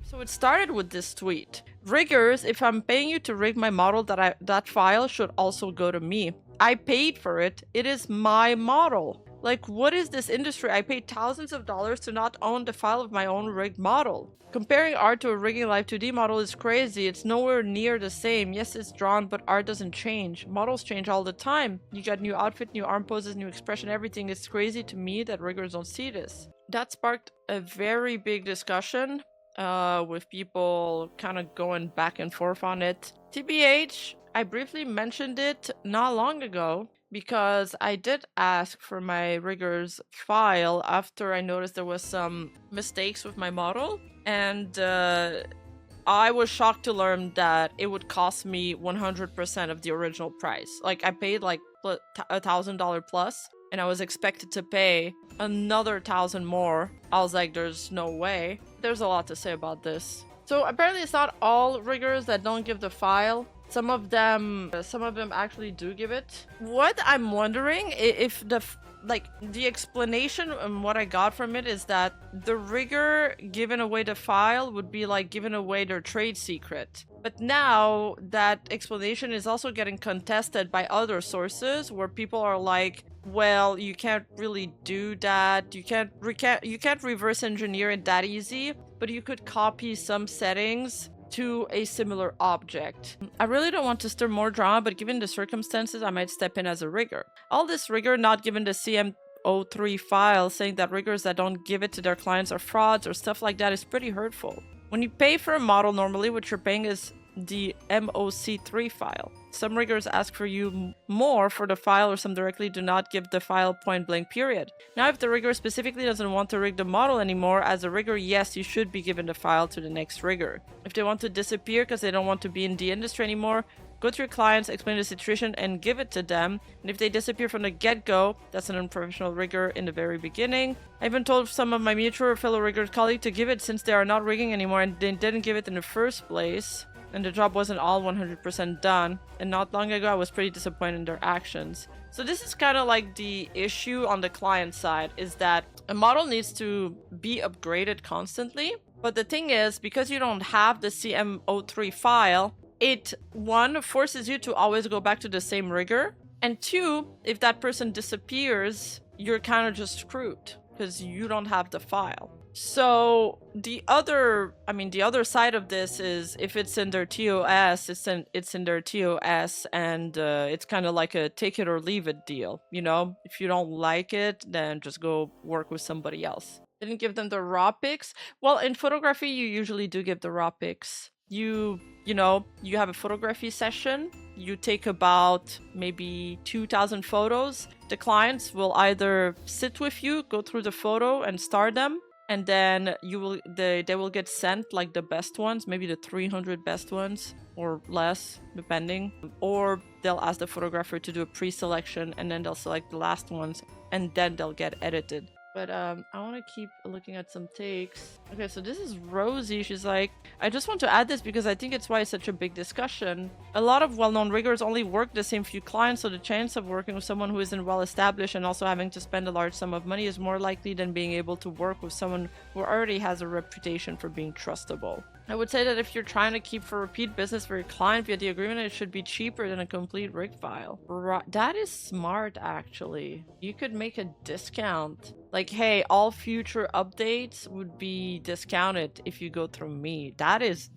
So it started with this tweet. Riggers, if I'm paying you to rig my model, that file should also go to me. I paid for it. It is my model. Like, what is this industry? I paid thousands of dollars to not own the file of my own rigged model. Comparing art to a rigging live 2D model is crazy. It's nowhere near the same. Yes, it's drawn, but art doesn't change. Models change all the time. You got new outfit, new arm poses, new expression, everything. It's crazy to me that riggers don't see this. That sparked a very big discussion with people kind of going back and forth on it. TBH, I briefly mentioned it not long ago because I did ask for my riggers file after I noticed there was some mistakes with my model, and I was shocked to learn that it would cost me 100% of the original price. Like, I paid like $1,000 plus, and I was expected to pay another 1,000 more. I was like, there's no way. There's a lot to say about this. So apparently it's not all riggers that don't give the file. Some of them actually do give it. What I'm wondering if the explanation and what I got from it is that the rigger giving away the file would be like giving away their trade secret. But now that explanation is also getting contested by other sources where people are like, well, you can't really do that. You can't reverse engineer it that easy, but you could copy some settings to a similar object. I really don't want to stir more drama, but given the circumstances, I might step in as a rigger. All this rigger not given the CM03 file, saying that riggers that don't give it to their clients are frauds or stuff like that is pretty hurtful. When you pay for a model, normally what you're paying is the MOC3 file. Some riggers ask for you more for the file, or some directly do not give the file point blank period. Now, if the rigger specifically doesn't want to rig the model anymore, as a rigger, yes, you should be given the file to the next rigger. If they want to disappear because they don't want to be in the industry anymore, go to your clients, explain the situation, and give it to them. And if they disappear from the get-go, that's an unprofessional rigger in the very beginning. I even told some of my mutual fellow riggers colleagues to give it since they are not rigging anymore and they didn't give it in the first place. And the job wasn't all 100% done. And not long ago, I was pretty disappointed in their actions. So this is kind of like the issue on the client side, is that a model needs to be upgraded constantly. But the thing is, because you don't have the CM03 file, it, one, forces you to always go back to the same rigger. And two, if that person disappears, you're kind of just screwed because you don't have the file. So the other side of this is if it's in their TOS, it's in their TOS, and it's kind of like a take it or leave it deal. You know, if you don't like it, then just go work with somebody else. Didn't give them the raw pics. Well, in photography, you usually do give the raw pics. You have a photography session. You take about maybe 2,000 photos. The clients will either sit with you, go through the photo and star them. And then they will get sent like the best ones, maybe the 300 best ones or less, depending. Or they'll ask the photographer to do a pre-selection and then they'll select the last ones and then they'll get edited. But I want to keep looking at some takes. Okay, so this is Rosie. She's like, I just want to add this because I think it's why it's such a big discussion. A lot of well-known riggers only work the same few clients, so the chance of working with someone who isn't well-established and also having to spend a large sum of money is more likely than being able to work with someone who already has a reputation for being trustable. I would say that if you're trying to keep for repeat business for your client via the agreement, it should be cheaper than a complete rig file. That is smart, actually. You could make a discount. Like, hey, all future updates would be discounted if you go through me. That is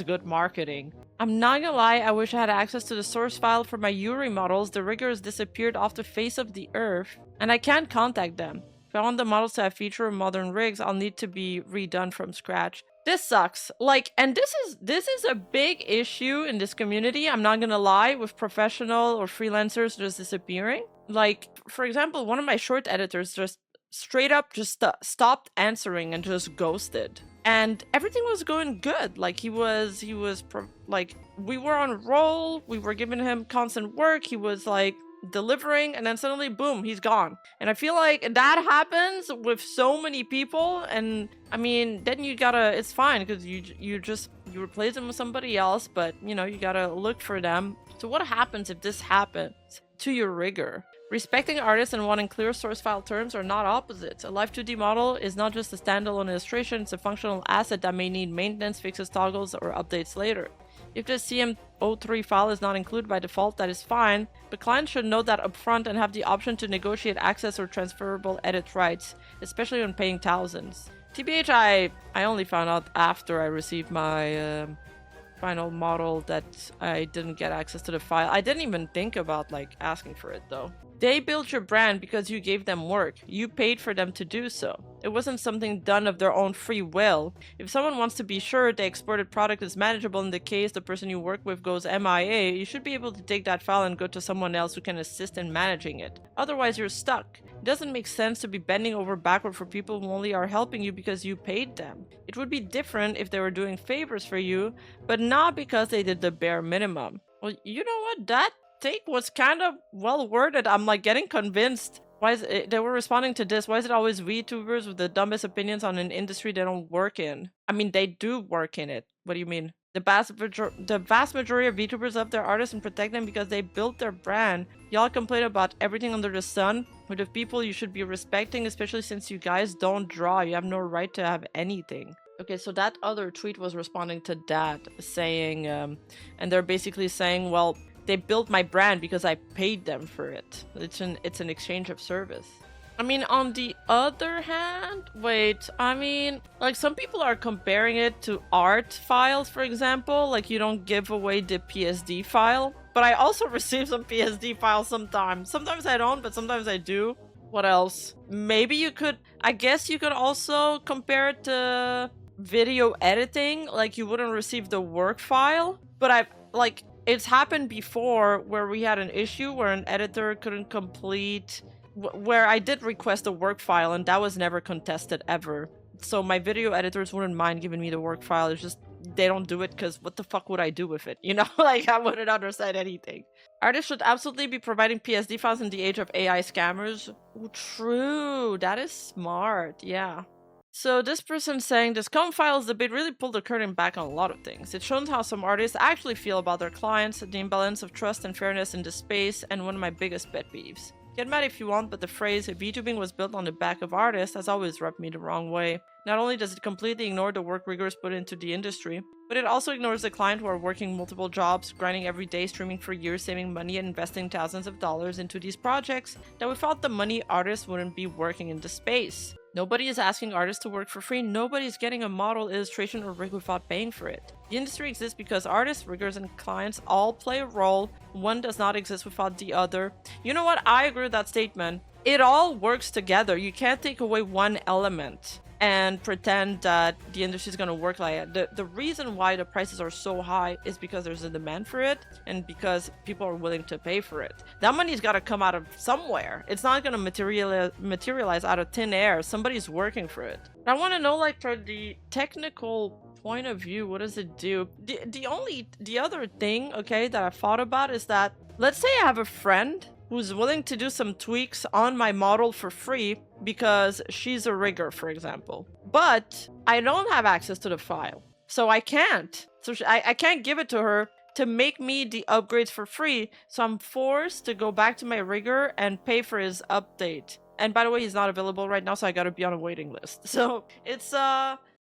good marketing. I'm not gonna lie, I wish I had access to the source file for my Yuri models. The riggers disappeared off the face of the earth, and I can't contact them. If I want the models to have feature modern rigs, I'll need to be redone from scratch. This sucks. Like, and this is a big issue in this community, I'm not gonna lie, with professional or freelancers just disappearing. Like, for example, one of my short editors just straight up just stopped answering and just ghosted. And everything was going good. Like, we were on a roll, we were giving him constant work, he was like delivering, and then suddenly boom, he's gone. And I feel like that happens with so many people, and I mean, then you gotta, it's fine because you replace them with somebody else, but you know, you gotta look for them. So what happens if this happens to your rigger? Respecting artists and wanting clear source file terms are not opposites. A Live 2D model is not just a standalone illustration, it's a functional asset that may need maintenance, fixes, toggles, or updates later. If the CM03 file is not included by default, that is fine, but clients should know that upfront and have the option to negotiate access or transferable edit rights, especially when paying thousands. TBH, I only found out after I received my final model that I didn't get access to the file. I didn't even think about like asking for it though. They built your brand because you gave them work. You paid for them to do so. It wasn't something done of their own free will. If someone wants to be sure the exported product is manageable in the case the person you work with goes MIA, you should be able to take that file and go to someone else who can assist in managing it. Otherwise, you're stuck. It doesn't make sense to be bending over backward for people who only are helping you because you paid them. It would be different if they were doing favors for you, but not because they did the bare minimum. Well, you know what? That take was kind of well worded. I'm like getting convinced. Why is it, they were responding to this? Why is it always VTubers with the dumbest opinions on an industry they don't work in? I mean, they do work in it. What do you mean? The vast majority of VTubers love their artists and protect them because they built their brand. Y'all complain about everything under the sun, with the people you should be respecting, especially since you guys don't draw. You have no right to have anything. Okay, so that other tweet was responding to that, saying, and they're basically saying, well, they built my brand because I paid them for it. It's an exchange of service. I mean, on the other hand, wait, I mean, like some people are comparing it to art files, for example, like you don't give away the PSD file, but I also receive some PSD files sometimes. Sometimes I don't, but sometimes I do. What else? Maybe you could, I guess you could also compare it to video editing, like you wouldn't receive the work file, but it's happened before where we had an issue where an editor couldn't complete, where I did request a work file and that was never contested ever. So my video editors wouldn't mind giving me the work file. It's just they don't do it because what the fuck would I do with it? You know, like I wouldn't understand anything. Artists should absolutely be providing PSD files in the age of AI scammers. Ooh, true, that is smart, yeah. So this person saying this com files debate really pulled the curtain back on a lot of things. It shows how some artists actually feel about their clients, the imbalance of trust and fairness in the space, and one of my biggest pet peeves. Get mad if you want, but the phrase VTubing was built on the back of artists has always rubbed me the wrong way. Not only does it completely ignore the work riggers put into the industry, but it also ignores the client who are working multiple jobs, grinding every day, streaming for years, saving money and investing thousands of dollars into these projects that without the money, artists wouldn't be working in the space. Nobody is asking artists to work for free. Nobody's getting a model, illustration, or rig without paying for it. The industry exists because artists, riggers, and clients all play a role. One does not exist without the other. You know what? I agree with that statement. It all works together. You can't take away one element and pretend that the industry is going to work like it. The reason why the prices are so high is because there's a demand for it and because people are willing to pay for it. That money's got to come out of somewhere. It's not going to materialize out of thin air. Somebody's working for it. I want to know, like, from the technical point of view, what does it do? The other thing, okay, that I thought about is that, let's say I have a friend who's willing to do some tweaks on my model for free because she's a rigger, for example. But I don't have access to the file, so I can't. So I can't give it to her to make me the upgrades for free, so I'm forced to go back to my rigger and pay for his update. And by the way, he's not available right now, so I gotta be on a waiting list. So it's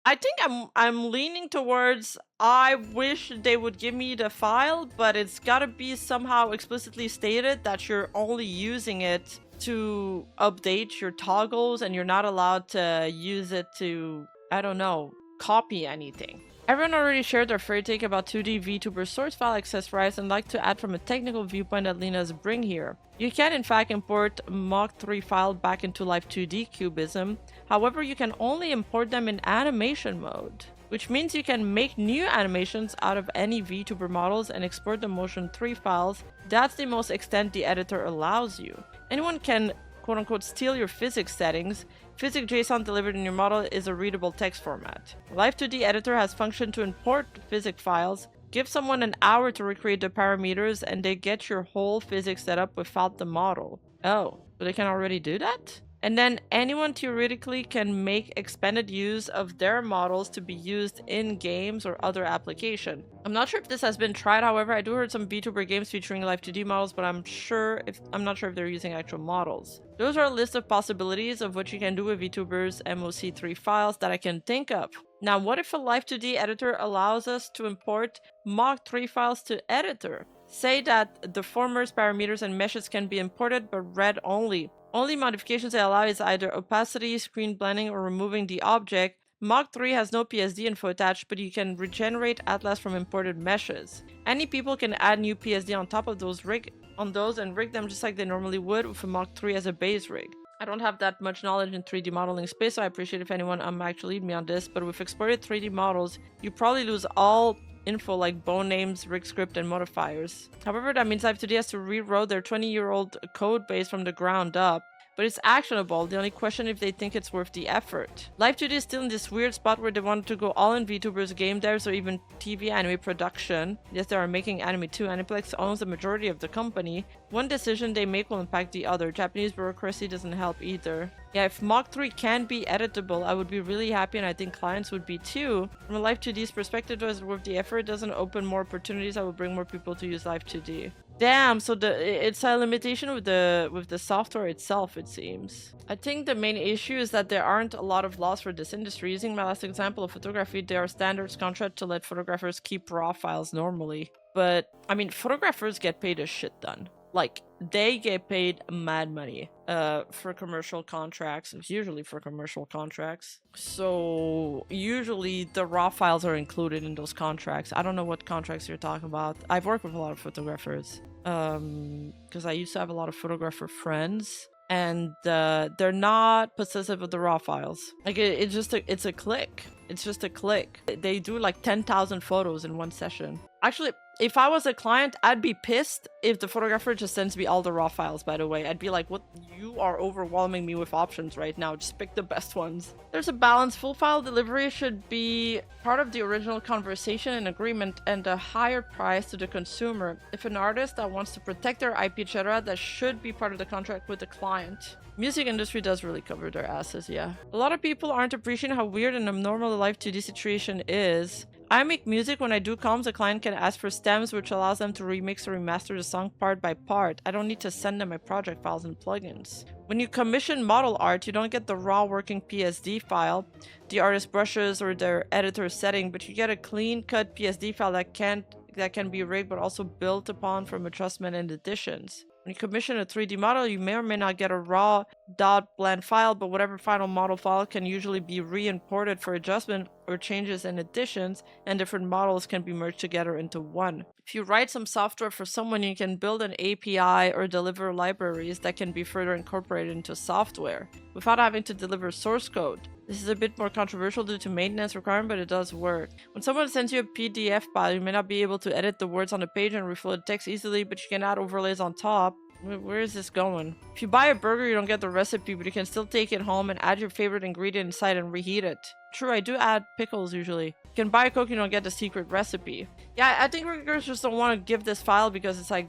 I think I'm leaning towards I wish they would give me the file, but it's gotta be somehow explicitly stated that you're only using it to update your toggles and you're not allowed to use it to, I don't know, copy anything. Everyone already shared their fair take about 2D VTuber source file access rights and like to add from a technical viewpoint that Lena's bring here. You can in fact import Mach 3 file back into Live 2D cubism, however you can only import them in animation mode, which means you can make new animations out of any VTuber models and export the Motion 3 files. That's the most extent the editor allows you. Anyone can quote-unquote steal your physics settings. Physics JSON delivered in your model is a readable text format. Live 2D editor has function to import physics files. Give someone an hour to recreate the parameters and they get your whole physics setup without the model. Oh, but they can already do that? And then anyone theoretically can make expanded use of their models to be used in games or other application. I'm not sure if this has been tried, however, I do heard some VTuber games featuring live 2D models, but I'm not sure if they're using actual models. Those are a list of possibilities of what you can do with VTuber's MOC3 files that I can think of. Now, what if a live 2D editor allows us to import Mach 3 files to editor? Say that the former's parameters and meshes can be imported but read only. Only modifications they allow is either opacity, screen blending, or removing the object. Mach 3 has no PSD info attached, but you can regenerate atlas from imported meshes. Any people can add new PSD on top of those and rig them just like they normally would with a Mach 3 as a base rig. I don't have that much knowledge in 3D modeling space, so I appreciate if anyone actually lead me on this, but with exported 3D models, you probably lose all info like bone names, rig script, and modifiers. However, that means Live2D has to rewrite their 20-year-old code base from the ground up. But it's actionable. The only question if they think it's worth the effort. Live2D is still in this weird spot where they want to go all in VTubers, game devs, or even TV anime production. Yes, they are making anime too. Aniplex owns the majority of the company. One decision they make will impact the other. Japanese bureaucracy doesn't help either. Yeah, if Mach 3 can be editable, I would be really happy, and I think clients would be too. From a Live2D's perspective, is it worth the effort? It doesn't open more opportunities. I would bring more people to use Live2D. Damn, so it's a limitation with the software itself, it seems. I think the main issue is that there aren't a lot of laws for this industry. Using my last example of photography, there are standards contract to let photographers keep raw files normally. But, I mean, photographers get paid a shit ton. Like, they get paid mad money for commercial contracts. It's usually for commercial contracts. So usually the raw files are included in those contracts. I don't know what contracts you're talking about. I've worked with a lot of photographers because I used to have a lot of photographer friends. And they're not possessive of the raw files. Like it's a click. It's just a click. They do like 10,000 photos in one session. Actually, if I was a client, I'd be pissed if the photographer just sends me all the raw files, by the way. I'd be like, what? You are overwhelming me with options right now. Just pick the best ones. There's a balance. Full file delivery should be part of the original conversation and agreement and a higher price to the consumer. If an artist that wants to protect their IP, etc., that should be part of the contract with the client. Music industry does really cover their asses, yeah. A lot of people aren't appreciating how weird and abnormal the Live 2D situation is. I make music. When I do comms, a client can ask for stems, which allows them to remix or remaster the song part by part. I don't need to send them my project files and plugins. When you commission model art, you don't get the raw working PSD file, the artist brushes, or their editor setting, but you get a clean-cut PSD file that can be rigged but also built upon from adjustment and additions. When you commission a 3D model, you may or may not get a raw .blend file, but whatever final model file can usually be re-imported for adjustment or changes and additions, and different models can be merged together into one. If you write some software for someone, you can build an API or deliver libraries that can be further incorporated into software without having to deliver source code. This is a bit more controversial due to maintenance requirement, but it does work. When someone sends you a PDF file, you may not be able to edit the words on the page and reflow the text easily, but you can add overlays on top. Where is this going? If you buy a burger, you don't get the recipe, but you can still take it home and add your favorite ingredient inside and reheat it. True, I do add pickles usually. You can buy a Coke, you don't get the secret recipe. Yeah, I think riggers just don't want to give this file because it's like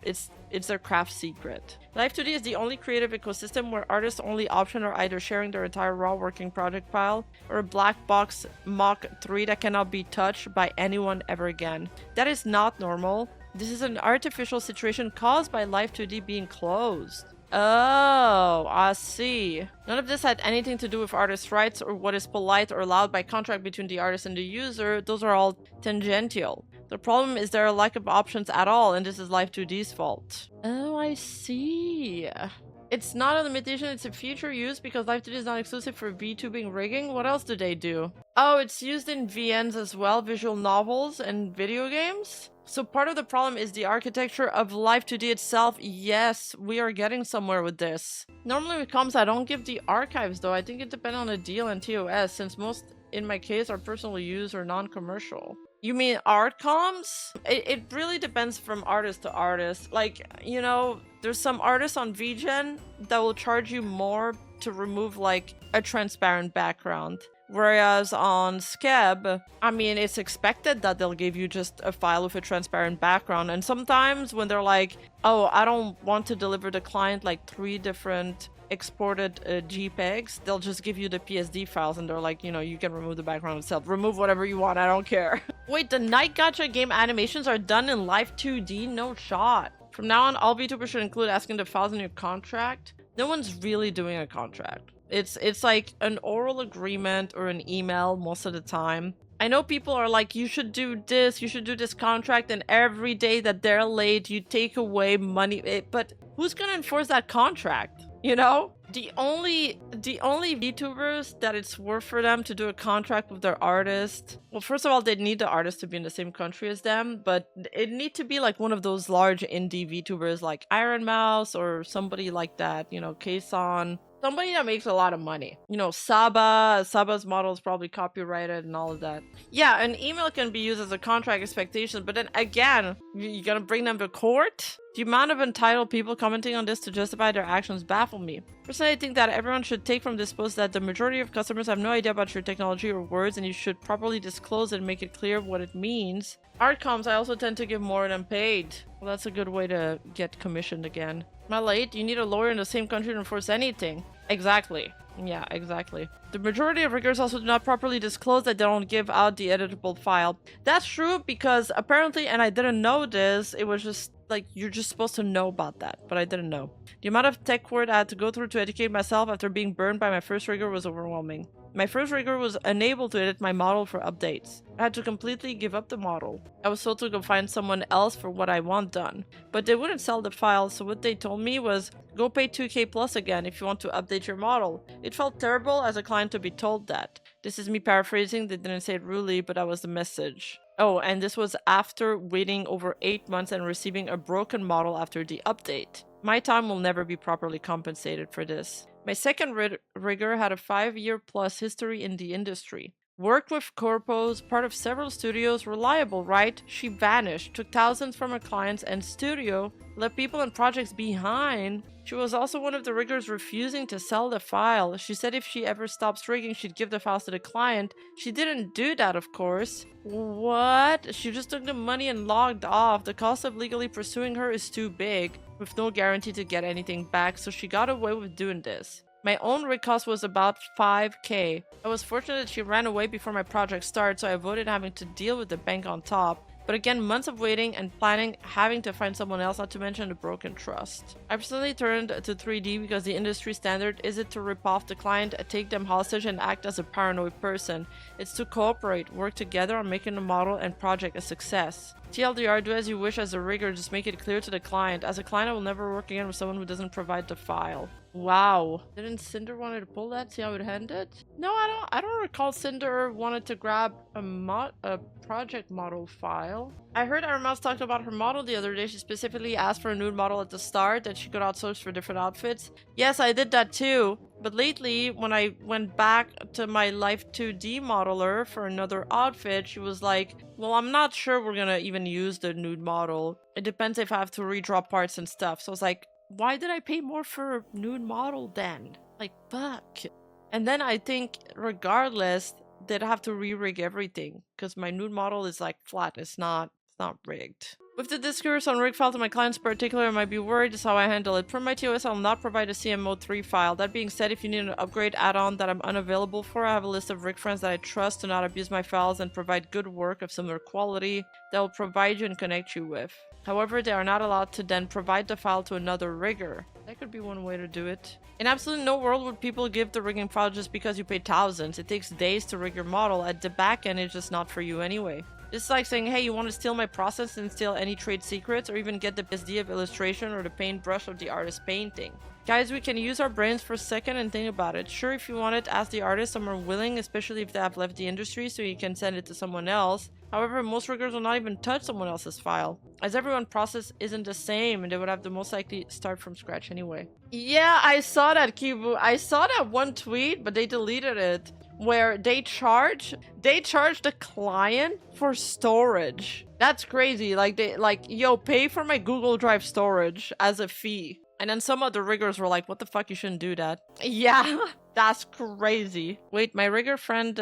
it's their craft secret. Live2D is the only creative ecosystem where artists' only option are either sharing their entire raw working project file or a black box Mach 3 that cannot be touched by anyone ever again. That is not normal. This is an artificial situation caused by Live2D being closed. Oh, I see. None of this had anything to do with artists' rights or what is polite or allowed by contract between the artist and the user. Those are all tangential. The problem is there are a lack of options at all, and this is Live2D's fault. Oh, I see. It's not a limitation, it's a future use because Live2D is not exclusive for VTubing rigging. What else do they do? Oh, it's used in VNs as well, visual novels and video games. So part of the problem is the architecture of Live2D itself. Yes, we are getting somewhere with this. Normally with comms, I don't give the archives though. I think it depends on the deal and TOS, since most, in my case, are personal use or non-commercial. You mean art comms? It really depends from artist to artist. Like, you know, there's some artists on VGen that will charge you more to remove like a transparent background. Whereas on Skeb, I mean, it's expected that they'll give you just a file with a transparent background. And sometimes when they're like, oh, I don't want to deliver the client like 3 different exported JPEGs, they'll just give you the PSD files and they're like, you know, you can remove the background itself. Remove whatever you want, I don't care. Wait, the night gacha game animations are done in live 2D? No shot. From now on, all VTubers should include asking the files in your contract. No one's really doing a contract. It's like an oral agreement or an email most of the time. I know people are like, you should do this contract, and every day that they're late, you take away money. But who's gonna enforce that contract? You know? The only VTubers that it's worth for them to do a contract with their artist, well, first of all, they need the artist to be in the same country as them, but it need to be like one of those large indie VTubers like Iron Mouse or somebody like that, you know, Kason. Somebody that makes a lot of money. You know, Saba's model is probably copyrighted and all of that. Yeah, an email can be used as a contract expectation, but then again, you gonna bring them to court? The amount of entitled people commenting on this to justify their actions baffle me. Personally, I think that everyone should take from this post that the majority of customers have no idea about your technology or words, and you should properly disclose it and make it clear what it means. Art comms, I also tend to give more than paid. Well, that's a good way to get commissioned again. Am I late? You need a lawyer in the same country to enforce anything. Exactly. Yeah, exactly. The majority of riggers also do not properly disclose that they don't give out the editable file. That's true because apparently, and I didn't know this, it was just like, you're just supposed to know about that, but I didn't know. The amount of tech work I had to go through to educate myself after being burned by my first rigger was overwhelming. My first rigger was unable to edit my model for updates. I had to completely give up the model. I was told to go find someone else for what I want done, but they wouldn't sell the file, so what they told me was, go pay 2k plus again if you want to update your model. It felt terrible as a client to be told that. This is me paraphrasing, they didn't say it rudely, but that was the message. Oh, and this was after waiting over 8 months and receiving a broken model after the update. My time will never be properly compensated for this. My second rigger had a 5-year plus history in the industry. Worked with corpos, part of several studios, reliable, right? She vanished, took thousands from her clients and studio, left people and projects behind. She was also one of the riggers refusing to sell the file. She said if she ever stops rigging, she'd give the files to the client. She didn't do that, of course. What? She just took the money and logged off. The cost of legally pursuing her is too big, with no guarantee to get anything back, so she got away with doing this. My own rig cost was about 5k. I was fortunate that she ran away before my project started, so I avoided having to deal with the bank on top. But again, months of waiting and planning, having to find someone else, not to mention the broken trust. I personally turned to 3D because the industry standard is it to rip off the client, take them hostage, and act as a paranoid person. It's to cooperate, work together on making the model and project a success. TLDR, do as you wish as a rigger, just make it clear to the client. As a client, I will never work again with someone who doesn't provide the file. Wow. Didn't Cinder wanted to pull that? See how it ended? No, I don't recall Cinder wanted to grab a project model file. I heard our mouse talked about her model the other day. She specifically asked for a nude model at the start that she could outsource for different outfits. Yes, I did that too. But lately, when I went back to my Life 2D modeler for another outfit, she was like, well, I'm not sure we're gonna even use the nude model. It depends if I have to redraw parts and stuff. So I was like, why did I pay more for a nude model then? Like, fuck. And then I think, regardless, they'd have to re-rig everything. Because my nude model is like flat. It's not rigged. With the discourse on rig file to my clients in particular, I might be worried is how I handle it. Per my TOS, I'll not provide a CMO3 file. That being said, if you need an upgrade add-on that I'm unavailable for, I have a list of rig friends that I trust to not abuse my files and provide good work of similar quality that will provide you and connect you with. However, they are not allowed to then provide the file to another rigger. That could be one way to do it. In absolutely no world would people give the rigging file just because you paid thousands. It takes days to rig your model. At the back end, it's just not for you anyway. It's like saying, hey, you want to steal my process and steal any trade secrets, or even get the PSD of illustration or the paintbrush of the artist's painting. Guys, we can use our brains for a second and think about it. Sure, if you want it, ask the artist, some are willing, especially if they have left the industry, so you can send it to someone else. However, most riggers will not even touch someone else's file, as everyone's process isn't the same, and they would have to most likely start from scratch anyway. Yeah, I saw that, Kibu. I saw that one tweet, but they deleted it, where they charge the client for storage. That's crazy. Like, yo, pay for my Google Drive storage as a fee. And then some of the riggers were like, what the fuck, you shouldn't do that. Yeah, That's crazy. Wait, my rigger friend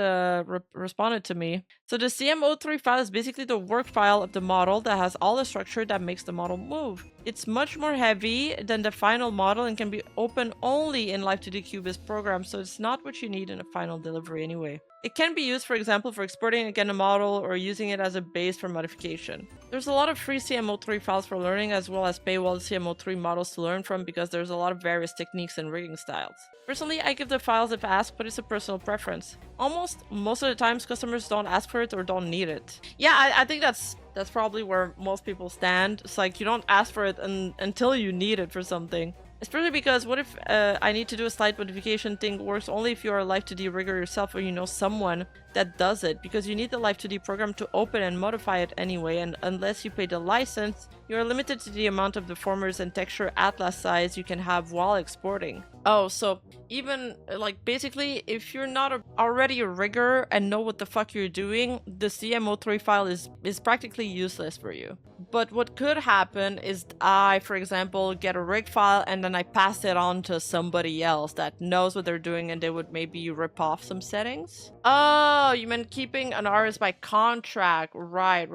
responded to me. So the CM03 file is basically the work file of the model that has all the structure that makes the model move. It's much more heavy than the final model and can be opened only in Live2D Cubase program, so it's not what you need in a final delivery anyway. It can be used, for example, for exporting again a model or using it as a base for modification. There's a lot of free CM03 files for learning, as well as paywall CM03 models to learn from, because there's a lot of various techniques and rigging styles. Personally, I give the files if asked, but it's a personal preference. Most of the times, customers don't ask for it or don't need it. Yeah, I think that's probably where most people stand. It's like you don't ask for it until you need it for something. Especially because what if I need to do a slight modification thing works only if you are a Live2D rigger yourself or you know someone that does it, because you need the Live2D program to open and modify it anyway, and unless you pay the license, you are limited to the amount of deformers and texture atlas size you can have while exporting. Oh, so even like basically if you're not already a rigger and know what the fuck you're doing, the CM03 file is practically useless for you. But what could happen is I, for example, get a rig file and then I pass it on to somebody else that knows what they're doing, and they would maybe rip off some settings. Oh, you meant keeping an artist by contract. Right.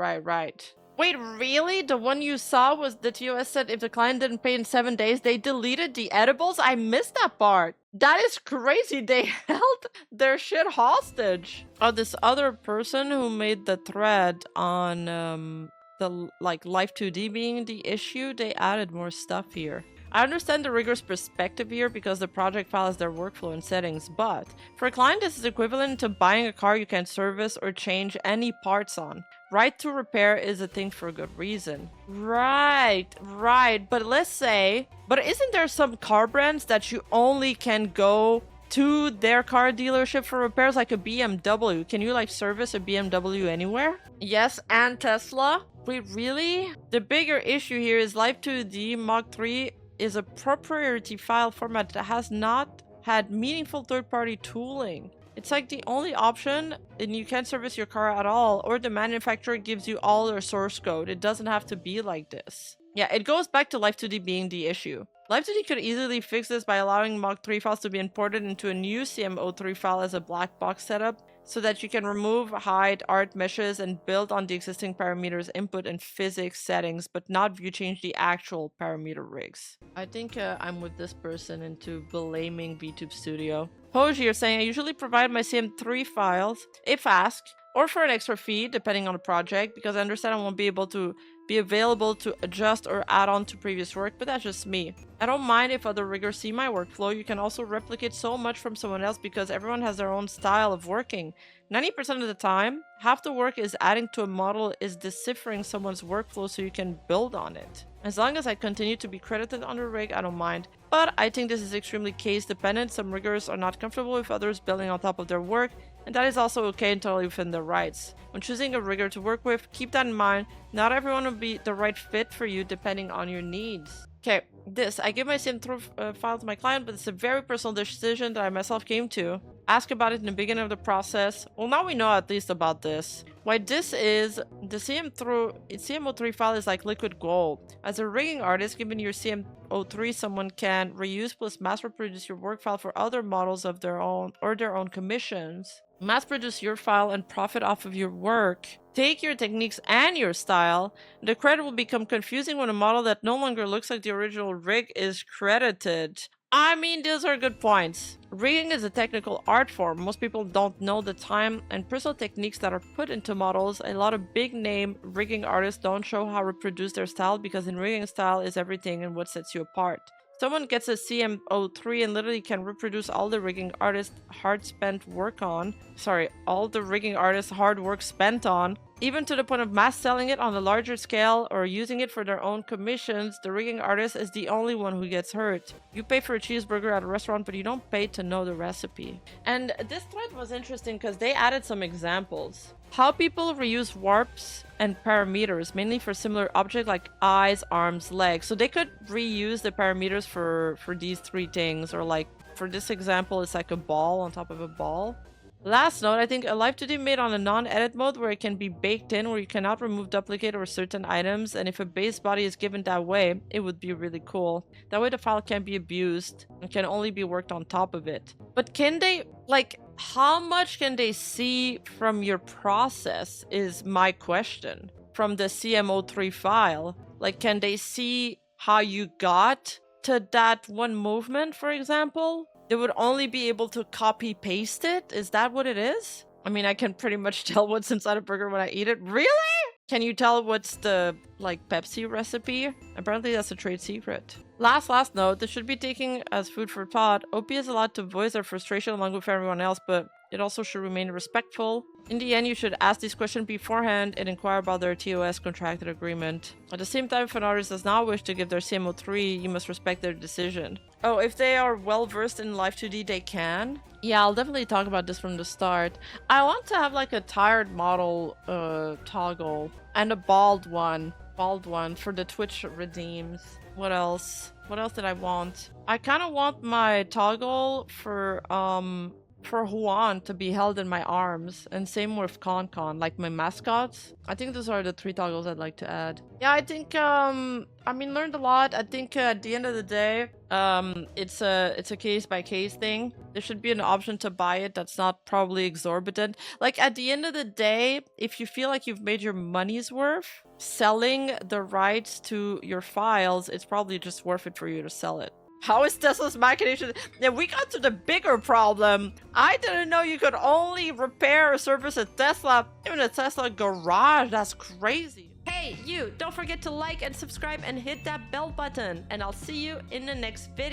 Wait, really? The one you saw was the TOS said if the client didn't pay in 7 days, they deleted the edibles? I missed that part. That is crazy. They held their shit hostage. Oh, this other person who made the thread on the like Live2D being the issue, they added more stuff here. I understand the rigger's perspective here because the project file is their workflow and settings, but for a client this is equivalent to buying a car you can service or change any parts on. Right to repair is a thing for a good reason. Right. But let's say, but isn't there some car brands that you only can go to their car dealership for repairs, like a BMW? Can you like service a BMW anywhere? Yes, and Tesla? Wait, really? The bigger issue here is Live2D Mach 3 is a proprietary file format that has not had meaningful third-party tooling. It's like the only option, and you can't service your car at all, or the manufacturer gives you all their source code. It doesn't have to be like this. Yeah, it goes back to Live2D being the issue. Live2D could easily fix this by allowing Mach 3 files to be imported into a new CM03 file as a black box setup, so that you can remove, hide, art meshes, and build on the existing parameters input and physics settings, but not view change the actual parameter rigs. I think I'm with this person into blaming VTube Studio. Poj here saying, I usually provide my CM3 files, if asked, or for an extra fee, depending on the project, because I understand I won't be able to be available to adjust or add on to previous work, but that's just me. I don't mind if other riggers see my workflow. You can also replicate so much from someone else because everyone has their own style of working. 90% of the time, half the work is adding to a model is deciphering someone's workflow so you can build on it. As long as I continue to be credited on the rig, I don't mind. But I think this is extremely case dependent. Some riggers are not comfortable with others building on top of their work, and that is also okay and totally within their rights. When choosing a rigger to work with, keep that in mind. Not everyone will be the right fit for you depending on your needs. Okay, I give my CM3 file to my client, but it's a very personal decision that I myself came to. Ask about it in the beginning of the process. Well, now we know at least about this. Why this is, the CM03 file is like liquid gold. As a rigging artist, given your CM03, someone can reuse plus mass reproduce your work file for other models of their own or their own commissions. Mass produce your file and profit off of your work. Take your techniques and your style. The credit will become confusing when a model that no longer looks like the original rig is credited. I mean, those are good points. Rigging is a technical art form. Most people don't know the time and personal techniques that are put into models. A lot of big name rigging artists don't show how to reproduce their style, because in rigging, style is everything and what sets you apart. Someone gets a CM03 and literally can reproduce all the rigging artist's hard work spent on, even to the point of mass selling it on a larger scale or using it for their own commissions. The rigging artist is the only one who gets hurt. You pay for a cheeseburger at a restaurant, but you don't pay to know the recipe. And this thread was interesting because they added some examples. How people reuse warps and parameters, mainly for similar objects like eyes, arms, legs. So they could reuse the parameters for these three things, or like for this example, it's like a ball on top of a ball. Last note, I think a live 2D made on a non-edit mode where it can be baked in, where you cannot remove, duplicate, or certain items, and if a base body is given that way, it would be really cool. That way the file can't be abused and can only be worked on top of it. But can they, like, how much can they see from your process is my question. From the CMO3 file, like, can they see how you got to that one movement, for example? They would only be able to copy paste it? Is that what it is? I mean, I can pretty much tell what's inside a burger when I eat it. Really? Can you tell what's the, like, Pepsi recipe? Apparently that's a trade secret. Last note, this should be taken as food for thought. OP is allowed to voice their frustration along with everyone else, but it also should remain respectful. In the end, you should ask these questions beforehand and inquire about their TOS contracted agreement. At the same time, if an artist does not wish to give their CMO3, you must respect their decision. Oh, if they are well versed in Live 2D, they can? Yeah, I'll definitely talk about this from the start. I want to have like a tired model toggle and a bald one for the Twitch redeems. What else? What else did I want? I kind of want my toggle for Juan to be held in my arms, and same with Con, like my mascots. I think those are the 3 toggles I'd like to add. Yeah, I think I mean, learned a lot. I think at the end of the day, it's a case by case thing. There should be an option to buy it that's not probably exorbitant. Like, at the end of the day, if you feel like you've made your money's worth selling the rights to your files, it's probably just worth it for you to sell it. How is Tesla's machination? Yeah, we got to the bigger problem. I didn't know you could only repair or service a Tesla, even a Tesla garage. That's crazy. Hey, you, don't forget to like and subscribe and hit that bell button. And I'll see you in the next video.